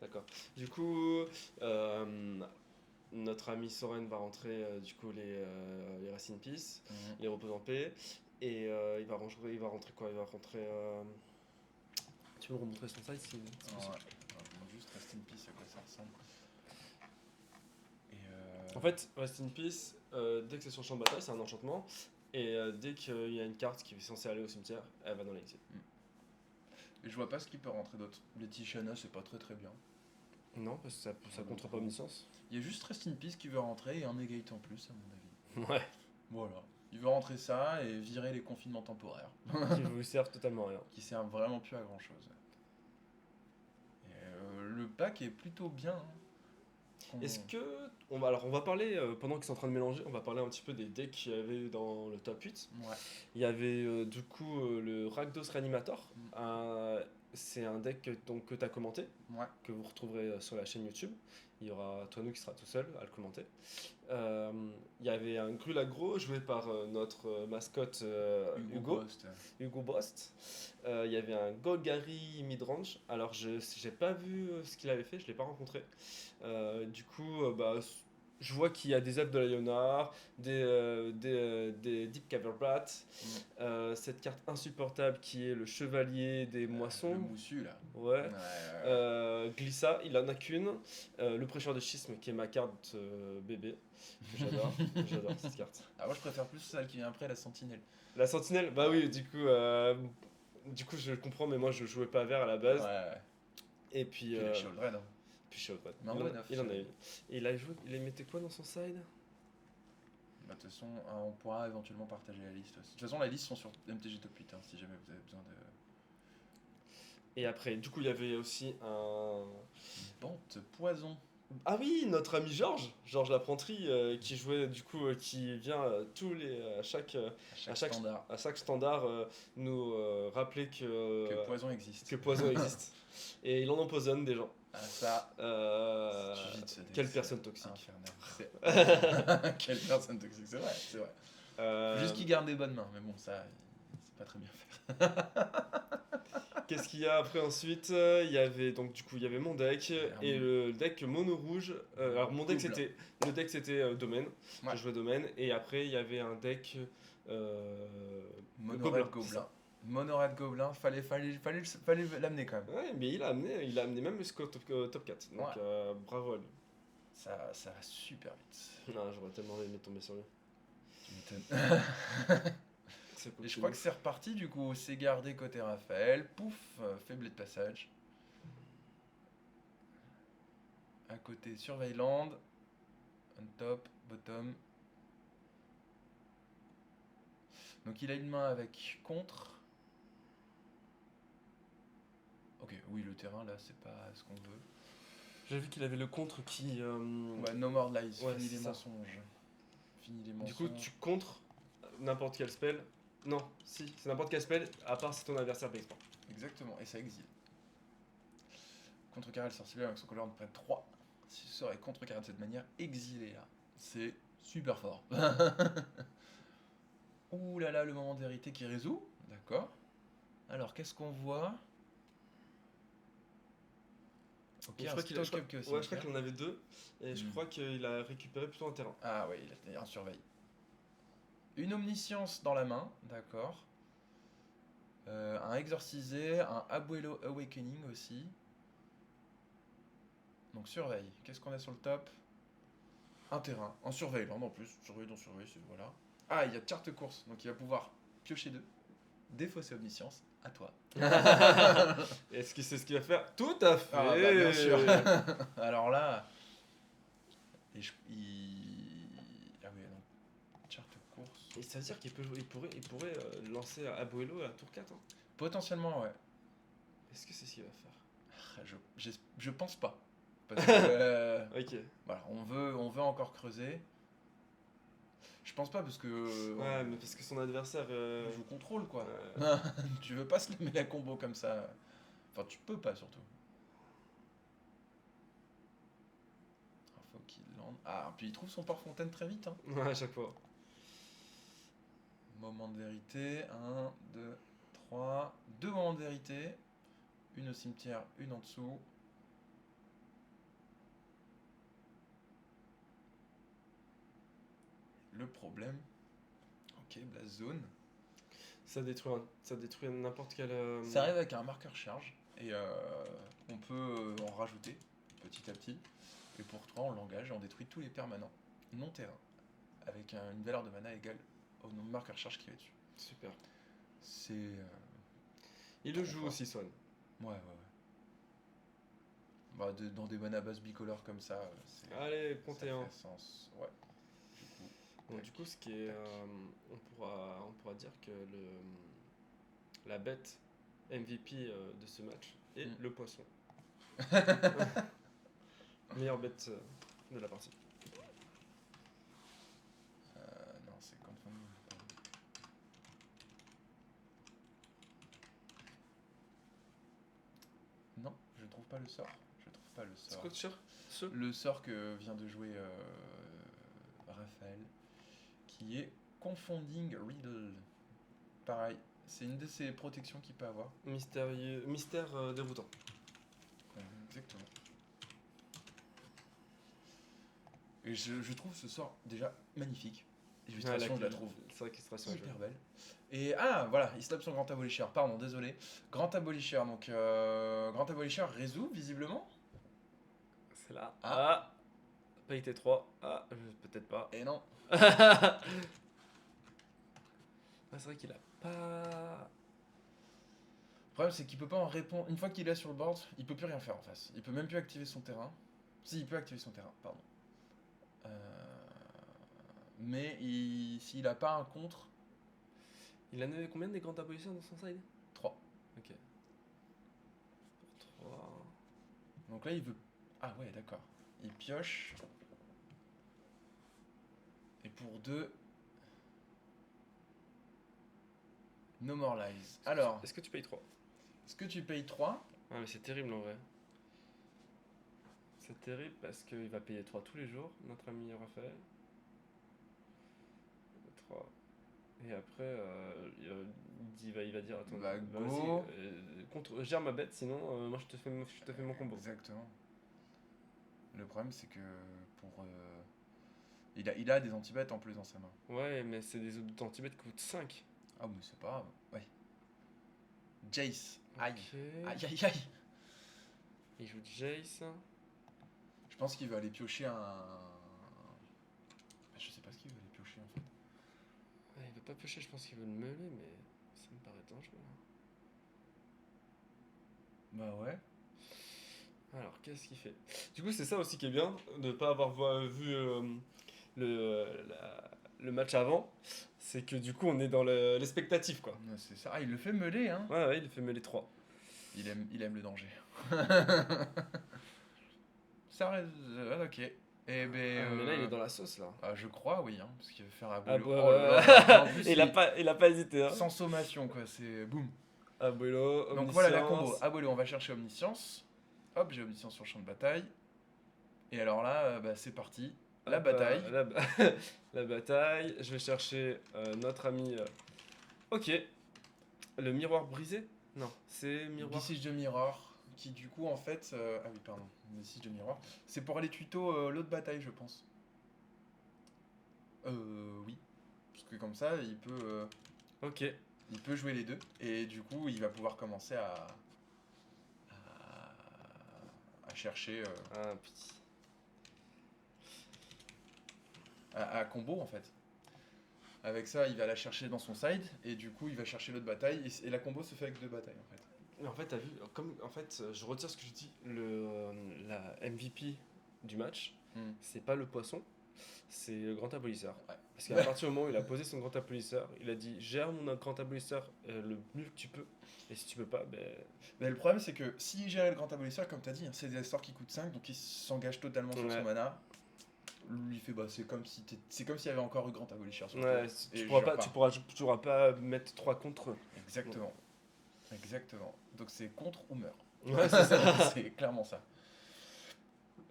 D'accord. Du coup, notre ami Soren va rentrer du coup les Rest in Peace, les repos en paix, et il va rentrer quoi? Il va rentrer. Tu peux me remontrer son site si Ouais. Juste rest in peace, à quoi ça ressemble. Et En fait, Rest in Peace, dès que c'est sur le champ de bataille, c'est un enchantement, et dès qu'il y a une carte qui est censée aller au cimetière, elle va dans l'exil. Et je vois pas ce qu'il peut rentrer d'autre. Les Tishana, c'est pas très très bien. Non, parce que ça contre pas omniscience. Il y a juste Rest in Peace qui veut rentrer et un Negate en plus, à mon avis. Ouais. Voilà. Il veut rentrer ça et virer les confinements temporaires. Qui vous servent totalement à rien. Qui servent vraiment plus à grand chose. Et le pack est plutôt bien. Est-ce que. On va parler, pendant qu'ils sont en train de mélanger, on va parler un petit peu des decks qu'il y avait dans le top 8. Ouais. Il y avait du coup le Rakdos Reanimator. C'est un deck que tu as commenté, Ouais. que vous retrouverez sur la chaîne YouTube. Il y aura Toinou qui sera tout seul à le commenter. Il y avait un Grulagro joué par notre mascotte Hugo Bost. Il y avait un Golgari midrange. Alors je n'ai pas vu ce qu'il avait fait, je ne l'ai pas rencontré. Du coup, je vois qu'il y a des elfes de la Leonard, des Deep Caverplat, cette carte insupportable qui est le Chevalier des Moissons. Le moussu là. Ouais. Glissa, il en a qu'une. Le Prêcheur de Schisme qui est ma carte bébé. Que j'adore. J'adore cette carte. Ah, moi je préfère plus celle qui vient après, la Sentinelle. La Sentinelle, bah oui, du coup je comprends, mais moi je jouais pas vert à la base. Ouais. Et puis. Puis les Shieldred, hein. Puis Shieldred. Mais en Il en a une. Et il mettait quoi dans son side? Bah, de toute façon, on pourra éventuellement partager la liste aussi. De toute façon, la liste sont sur MTG Top 8, hein, si jamais vous avez besoin de. Et après, du coup, il y avait aussi un. Bante Poison. Ah oui, notre ami Georges Laprenterie, qui jouait, du coup, qui vient à chaque standard nous rappeler Que Poison existe. que Poison existe. Et il en empoisonne des gens. Ah, ça. Quelle personne toxique. Infernal. Quelle personne toxique, c'est vrai. Juste qu'il garde des bonnes mains, mais bon, ça, c'est pas très bien fait. Qu'est-ce qu'il y a après ensuite? Il y avait donc du coup il y avait mon deck et le deck mono rouge. Alors mon deck c'était domaine. Ouais. Je jouais domaine et après il y avait un deck Mono-red Gobelin. Mono-red Gobelin, fallait l'amener quand même. Ouais, mais il a amené même jusqu'au top 4. Donc bravo à lui. Ça va super vite. Non, j'aurais tellement aimé tomber sur lui. Tu m'étonnes. Et je crois que c'est reparti du coup, c'est gardé côté Raphaël, pouf, faible de passage. À côté Surveilland, on top, bottom. Donc il a une main avec contre. Ok, oui, le terrain là, c'est pas ce qu'on veut. J'ai vu qu'il avait le contre qui. Ouais, no more lies, fini les mensonges. Du coup, tu contres n'importe quel spell. Non, si, c'est n'importe quel spell, à part si ton adversaire base pas. Exactement, et ça exile. Contrecarrer le sorcier avec son couleur de près 3. Si ce serait contrecarré de cette manière, exilé là. C'est super fort. Ouh là là, le moment de vérité qui résout. D'accord. Alors, qu'est-ce qu'on voit? Ok, Donc, je un crois qu'il a, je stock crois, up que ouais, je crois cimetière. qu'il en avait deux. Et je Hmm. crois qu'il a récupéré plutôt un terrain. Ah ouais, il a un surveille. Une omniscience dans la main, d'accord. Un exorcisé, un Abuelo Awakening aussi. Donc surveille. Qu'est-ce qu'on a sur le top? Un terrain, un surveillant en plus. Surveille dans surveille, c'est voilà. Ah, il y a charte course, donc il va pouvoir piocher deux. Défausser omniscience, à toi. Est-ce qu'il sait ce qu'il va faire? Tout à fait. Ah bah bien sûr. Alors là, ah oui, non. Charte course. Et ça veut dire il pourrait lancer Abuelo à tour 4. Hein. Potentiellement, ouais. Est-ce que c'est ce qu'il va faire? Ah, je pense pas. Parce que Ok. voilà, on veut encore creuser. Je pense pas parce que Ouais, mais parce que son adversaire. on joue contrôle quoi. Ouais. Tu veux pas se la mettre la combo comme ça. Enfin, tu peux pas surtout. Alors, faut qu'il lande. Ah, puis il trouve son port-fontaine très vite. Hein. Ouais, à chaque fois. Moment de vérité. 1, 2, 3. Deux moments de vérité. Une au cimetière, une en dessous. Le problème. Ok, Blast Zone. Ça détruit n'importe quel. Ça arrive avec un marqueur charge. Et on peut en rajouter petit à petit. Et pour 3, on l'engage et on détruit tous les permanents non terrain. Avec une valeur de mana égale au nombre de marqueurs charge qui est dessus. Super. C'est. Il le Trop joue fort. aussi, Swan. Ouais. Bah, dans des mana base bicolores comme ça, Allez, ça comptez fait un. sens. Ouais. Du coup, Donc, tac, du coup, ce qui est. tac. On pourra dire que la bête MVP de ce match est Mm. le poisson. Meilleure bête de la partie. Non, c'est confirmé. Non, je trouve pas le sort. Je trouve pas le C'est sort. quoi tu cherches? Ce Le sort que vient de jouer Raphaël, qui est Confonding Riddle. Pareil, c'est une de ses protections qu'il peut avoir. mystère déroutant. Exactement. Et je trouve ce sort déjà magnifique. Illustration, je la trouve C'est vrai qu'illustration est hyper jolie. belle. Et voilà, il snap son Grand Abolisher, pardon, désolé. Grand Abolisher, donc Grand Abolisher résout visiblement. C'est là. Ah. Ah, Payité 3. Ah, peut-être pas. Et non. Ah, c'est vrai qu'il a pas. Le problème, c'est qu'il peut pas en répondre. Une fois qu'il est sur le board, il peut plus rien faire en face. Il peut même plus activer son terrain. Si, il peut activer son terrain, pardon. Mais s'il a pas un contre, Il en avait combien des grandes abolitions dans son side? 3. Ok. Pour 3. Donc là, il veut. Ah ouais, d'accord. Il pioche. Et pour 2. No more lies. Alors, Est-ce que tu payes 3? est-ce que tu payes 3? Ah, mais c'est terrible en vrai. C'est terrible parce qu'il va payer 3 tous les jours, notre ami Raphaël. 3. Et après, il va dire attends, Bah, vas-y, go. gère ma bête, sinon moi je te fais mon combo. Exactement. Le problème, c'est que pour. Il a des anti-bêtes en plus dans sa main. Ouais, mais c'est des anti-bêtes qui coûtent 5. Ah, mais c'est pas grave. Ouais. Jace. Aïe. Ok. Aïe. Il joue Jace. Je pense qu'il veut aller piocher un. Je sais pas ce qu'il veut aller piocher en fait. Ouais, il veut pas piocher, je pense qu'il veut le meuler, mais ça me paraît dangereux. Bah ouais. Alors, qu'est-ce qu'il fait? Du coup, c'est ça aussi qui est bien, de ne pas avoir vu le match avant. C'est que du coup, on est dans l'expectative, quoi. Ouais, c'est ça. Ah, il le fait meuler, hein. Ouais, il fait mêler 3. Il aime le danger. Ça reste. Ok. Eh ben. Mais là, il est dans la sauce, là. Je crois, oui, hein, parce qu'il veut faire un Ah, boulot. bah, Oh là là. En plus, il a pas hésité, hein. sans sommation, quoi. C'est boum. Abuelo, Donc voilà la Omniscience. combo. Abuelo, on va chercher Omniscience. Hop, j'ai Omniscience sur le champ de bataille. Et alors là, bah, c'est parti. La Hop, bataille. la bataille. Je vais chercher notre ami. Ok. Le miroir brisé? Non, c'est miroir. Visage de Mirror. qui du coup en fait... Ah oui, pardon, les signes de miroir. C'est pour aller tuto l'autre bataille, je pense. Oui. Parce que comme ça, Ok. il peut jouer les deux. Et du coup, il va pouvoir commencer à chercher... Un petit. à combo en fait. Avec ça, il va la chercher dans son side. Et du coup, il va chercher l'autre bataille. Et la combo se fait avec 2 batailles en fait. Mais en fait, t'as vu, comme en fait, je retire ce que je dis. La MVP du match, c'est pas le poisson, c'est le grand abolisseur. Ouais. Parce qu'à partir du moment où il a posé son grand abolisseur, il a dit gère mon grand abolisseur le mieux que tu peux. Et si tu peux pas, ben. Mais le problème, c'est que s'il gérait le grand abolisseur, comme t'as dit, hein, c'est des sorts qui coûtent 5, donc il s'engage totalement sur son mana. Lui, il fait bah, c'est comme s'il y avait encore eu grand abolisseur sur Ouais, toi. tu pourras pas mettre 3 contre. Exactement. Exactement. Donc c'est contre ou meurt. Ouais, c'est ça. C'est clairement ça.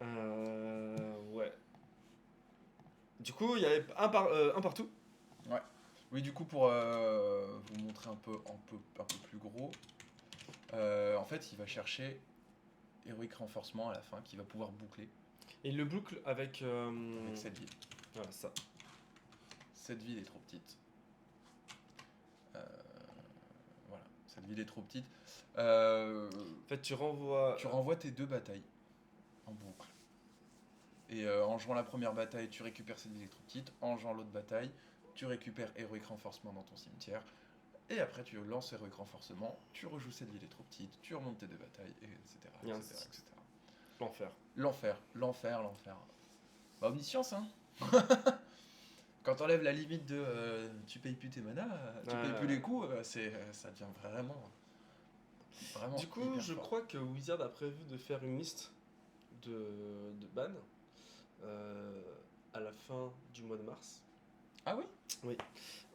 Ouais. Du coup, il y avait un partout. Oui, du coup, pour vous montrer un peu plus gros, en fait, il va chercher Heroic Renforcement à la fin, qui va pouvoir boucler Et il le boucle avec. avec cette ville. Voilà, ça. Cette ville est trop petite. Voilà, cette ville est trop petite. En fait, tu renvoies tes 2 batailles en boucle. Et en jouant la première bataille, tu récupères cette ville est trop petite. En jouant l'autre bataille, tu récupères Heroic Renforcement dans ton cimetière. Et après, tu lances Heroic Renforcement, tu rejoues cette ville est trop petite, tu remontes tes 2 batailles, etc. L'enfer. L'enfer. Bah, omniscience, hein. Quand t'enlèves la limite de tu payes plus tes mana, tu payes plus les coups, ça devient vraiment Du coup, je crois que Wizard a prévu de faire une liste de ban à la fin du mois de mars. Ah oui? Oui.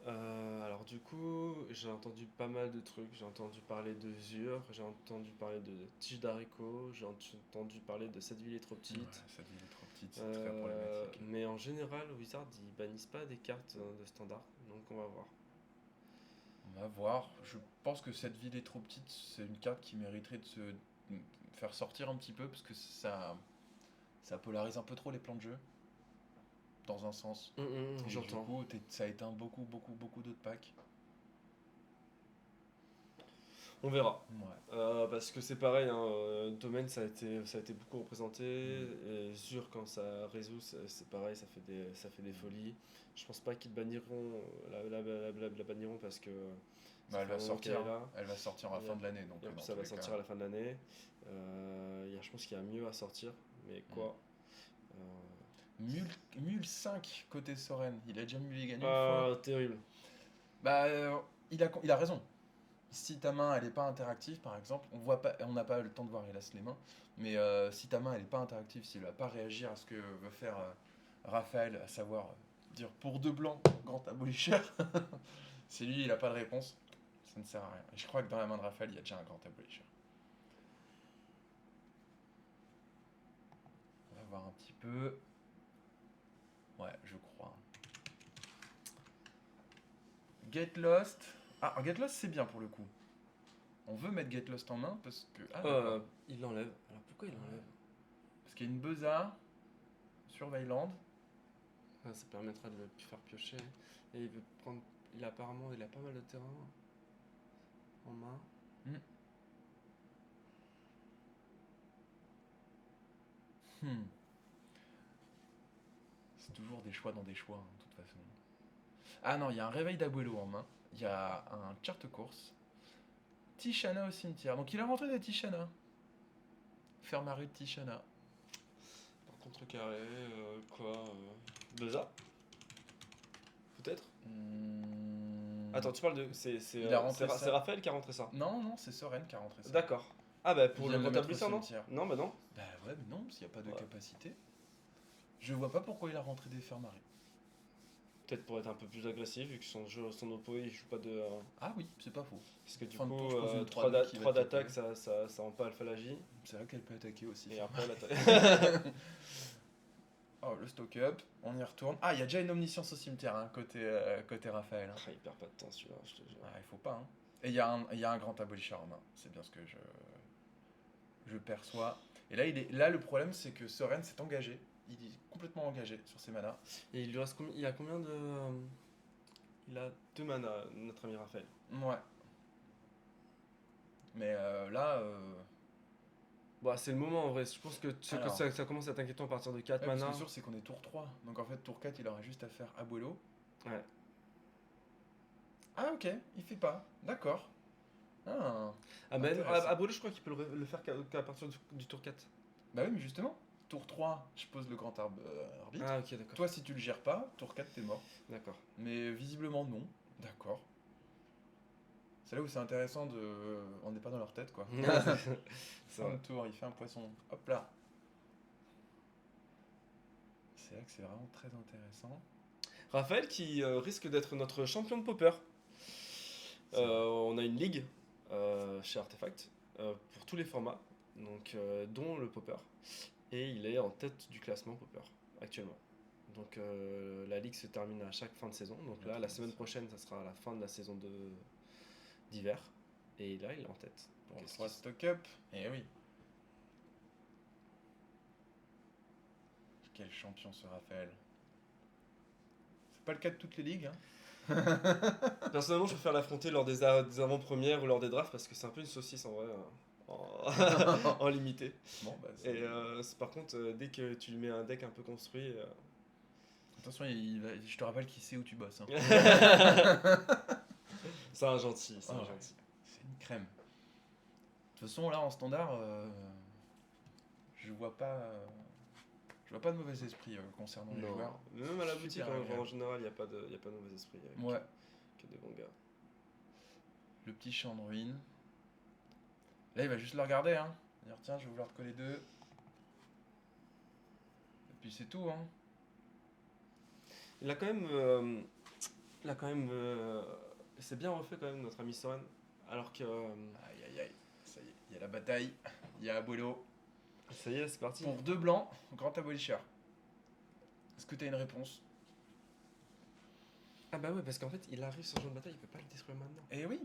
Alors du coup, j'ai entendu pas mal de trucs. J'ai entendu parler de Zur, j'ai entendu parler de tige d'haricot, j'ai entendu parler de cette ville est trop petite. Ouais, cette ville est trop petite, c'est très problématique. Mais en général, Wizard, ils bannissent pas des cartes de standard, donc on va voir. On va voir. Je pense que cette ville est trop petite, c'est une carte qui mériterait de se faire sortir un petit peu, parce que ça polarise un peu trop les plans de jeu. Dans un sens. Et J'entends. du coup, ça éteint beaucoup d'autres packs. On verra. Ouais. Parce que c'est pareil, hein, Domaine ça a été beaucoup représenté. Et Zur, quand ça résout, c'est pareil, ça fait des folies. Je pense pas qu'ils banniront la banniront parce que. Bah, elle va sortir. Là. Elle va sortir à la fin de l'année. Donc, ça va sortir à la fin de l'année. Je pense qu'il y a mieux à sortir. Mais quoi Mule 5 côté Soren. Il a déjà mulé gagné une fois. Terrible. Bah, il a raison. Si ta main elle est pas interactive par exemple, on n'a pas le temps de voir hélas les mains, mais si ta main elle est pas interactive, s'il va pas réagir à ce que veut faire Raphaël, à savoir dire pour 2 blancs, grand abolisher, si lui il a pas de réponse, ça ne sert à rien. Et je crois que dans la main de Raphaël il y a déjà un grand abolisher. On va voir un petit peu. Ouais, je crois. Get Lost. Ah, Get Lost c'est bien pour le coup. On veut mettre Get Lost en main parce que. Ah, il l'enlève. Alors pourquoi il l'enlève? Parce qu'il y a une Beza sur Veiland. Ça permettra de le faire piocher. Et il veut prendre. Apparemment, il a pas mal de terrain en main. C'est toujours des choix dans des choix, hein, de toute façon. Ah non, il y a un réveil d'Abuelo en main. Il y a un carte course. Tishana au cimetière. Donc il a rentré des Tishana. Fermarue de Tishana. Par contrecarré, Beza peut-être. Attends, tu parles de. C'est Raphaël qui a rentré ça. Non, c'est Soren qui a rentré ça. D'accord. Ah bah pour le comptabiliseur, non? Non, bah non. Bah ouais, mais non, parce qu'il n'y a pas de capacité. Je vois pas pourquoi il a rentré des Fermarue. Peut-être pour être un peu plus agressif, vu que son oppo il joue pas de. Ah oui, c'est pas faux. Parce que du coup, 3 d'attaque, ça rend pas Alpha-Lagie. C'est vrai qu'elle peut attaquer aussi. Et après, elle attaque. Oh, le stock-up, on y retourne. Ah, il y a déjà une omniscience au cimetière, hein, côté Raphaël. Ah, il perd pas de temps celui-là, je te jure. Ah, il faut pas. Hein. Et il y a un grand abolisher en main. C'est bien ce que je perçois. Et là, le problème, c'est que Soren s'est engagé. Il est complètement engagé sur ses manas. Et il lui reste combien, il a combien de. Il a 2 mana, notre ami Raphaël. Ouais. Mais là, Bon, c'est le moment en vrai. Je pense que, Alors. ça commence à être inquiétant à partir de 4 ouais, parce que mana. le sûr, c'est qu'on est tour 3. Donc en fait, tour 4, il aura juste à faire Abuelo. Ouais. Ah, ok, il fait pas. D'accord. Ah. Ah, ben, Intéressant. Abolo, je crois qu'il peut le faire qu'à partir du tour 4. Bah oui, mais justement, tour 3, je pose le grand arbitre. Ah, ok, d'accord. Toi, si tu le gères pas, tour 4, t'es mort. D'accord. Mais visiblement, non. D'accord. C'est là où c'est intéressant de. On n'est pas dans leur tête, quoi. C'est Fin vrai. de tour, il fait un poisson. Hop là. C'est là que c'est vraiment très intéressant. Raphaël qui risque d'être notre champion de popper. C'est vrai. On a une ligue chez Artefact pour tous les formats, donc, dont le popper. Et il est en tête du classement popper actuellement. Donc la ligue se termine à chaque fin de saison. Donc là, la semaine prochaine, ça sera à la fin de la saison d'hiver. Et là, il est en tête. Pour le Qu'est-ce 3 qui- Stock Up. Eh oui. Quel champion ce Raphaël. C'est pas le cas de toutes les ligues, hein. Personnellement, je préfère l'affronter lors des avant-premières ou lors des drafts parce que c'est un peu une saucisse en vrai, en limité. Bon, bah, c'est- Et par contre, dès que tu lui mets un deck un peu construit, Attention, je te rappelle qu'il sait où tu bosses, hein. c'est un gentil, c'est Ah un ouais. gentil. C'est une crème. De toute façon, là, en standard, je vois pas. Je vois pas de mauvais esprit concernant les joueurs. Non, même à la Super boutique, agréable. en général, il n'y a pas de mauvais esprit. Ouais. Que des bons gars. Le petit champ de ruines. Là, il va juste le regarder, hein. Il va dire, tiens, je vais vouloir te coller 2. Et puis c'est tout, hein. Il a quand même. C'est bien refait quand même, notre ami Soren. Alors que. Aïe, aïe, aïe. Ça y est, il y a la bataille. Il y a Abuelo. Ça y est, c'est parti. Pour 2 blancs, grand abolisseur. Est-ce que t'as une réponse? Ah bah ouais, parce qu'en fait, il arrive sur le champ de bataille, il peut pas le détruire maintenant. Eh oui.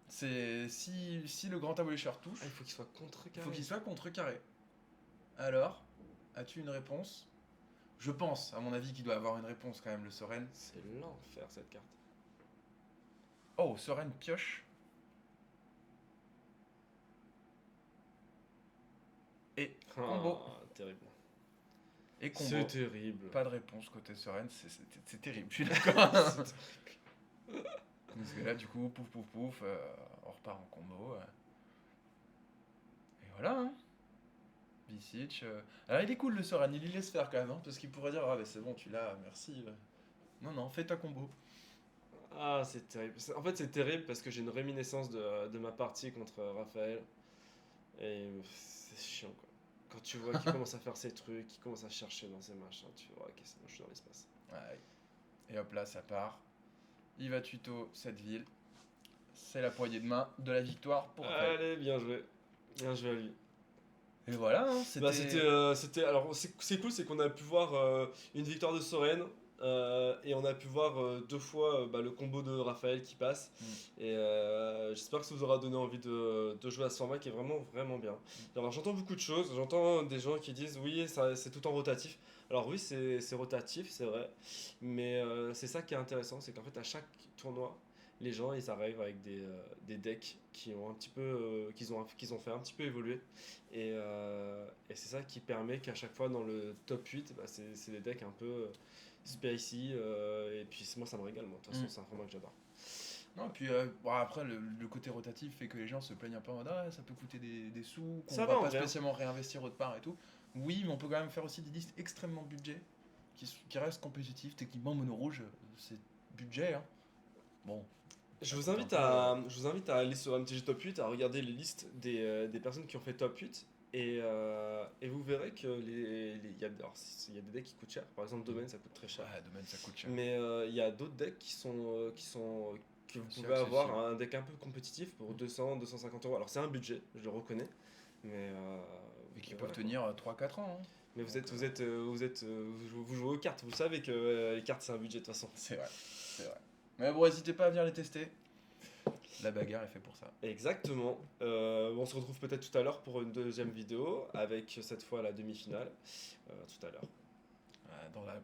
C'est si le grand abolisseur touche, Ah, il faut qu'il soit il contrecarré. faut qu'il soit contrecarré. Alors, as-tu une réponse? Je pense, à mon avis, qu'il doit avoir une réponse quand même, le Soren. C'est l'enfer cette carte. Oh, Soren pioche. Et combo. Ah, terrible. Et combo. C'est terrible. Pas de réponse côté Soren, c'est terrible, je suis d'accord. Parce que là, du coup, pouf, pouf, pouf, on repart en combo. Et voilà, hein. Bisic. Alors, il est cool le Soren, il lui laisse faire quand même, hein, parce qu'il pourrait dire, ah, bah c'est bon, tu l'as, merci. Non, non, fais ta combo. Ah, c'est terrible. En fait, c'est terrible parce que j'ai une réminiscence de ma partie contre Raphaël. Et c'est chiant, quoi. Quand tu vois qu'il commence à faire ses trucs, qu'il commence à chercher dans ses machins, tu vois, ok, c'est bon, je suis dans l'espace. Ouais. Et hop là, ça part. Il va tuto cette ville. C'est la poignée de main de la victoire pour Raphaël. Allez, bien joué. Bien joué à lui. Et voilà, hein, c'était. Bah, alors, c'est cool, c'est qu'on a pu voir une victoire de Soren. Et on a pu voir 2 fois le combo de Raphaël qui passe. Et j'espère que ça vous aura donné envie de jouer à ce format qui est vraiment vraiment bien. Alors j'entends beaucoup de choses, j'entends des gens qui disent oui c'est tout en rotatif. Alors oui c'est rotatif c'est vrai, mais c'est ça qui est intéressant, c'est qu'en fait à chaque tournoi les gens ils arrivent avec des decks qui ont un petit peu qu'ils ont fait un petit peu évoluer et c'est ça qui permet qu'à chaque fois dans le top 8 c'est des decks un peu spicy et puis moi ça me régale moi de toute façon c'est un format que j'adore. Non, et puis bon, après, le côté rotatif fait que les gens se plaignent un peu en mode ah, ça peut coûter des sous, qu'on Ça va va, en pas vrai. spécialement réinvestir autre part et tout. Oui, mais on peut quand même faire aussi des listes extrêmement budget qui restent compétitifs. Techniquement, mono rouge, c'est budget. Hein. Bon. Je vous invite à aller sur MTG Top 8, à regarder les listes des personnes qui ont fait Top 8. Et vous verrez que il y a des decks qui coûtent cher. Par exemple, Domaine, ça coûte très cher. Ouais, domaine, ça coûte cher. Mais il y a d'autres decks que vous C'est pouvez avoir accessible. un deck un peu compétitif pour 200-250 euros. Alors c'est un budget, je le reconnais. Mais, Et qui mais peuvent voilà, tenir 3-4 ans. Hein. mais vous jouez aux cartes, vous savez que les cartes c'est un budget de toute façon. C'est vrai, c'est vrai. Mais bon, n'hésitez pas à venir les tester. La bagarre est faite pour ça. Exactement. On se retrouve peut-être tout à l'heure pour une deuxième vidéo avec cette fois la demi-finale. Tout à l'heure.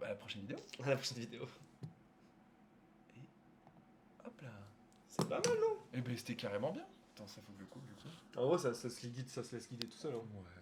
À la prochaine vidéo. À la prochaine vidéo. Hop là. C'est pas mal, non? Eh ben c'était carrément bien. Attends, ça faut que je coupe du coup. En gros, ça se laisse guider tout seul. Hein. Ouais.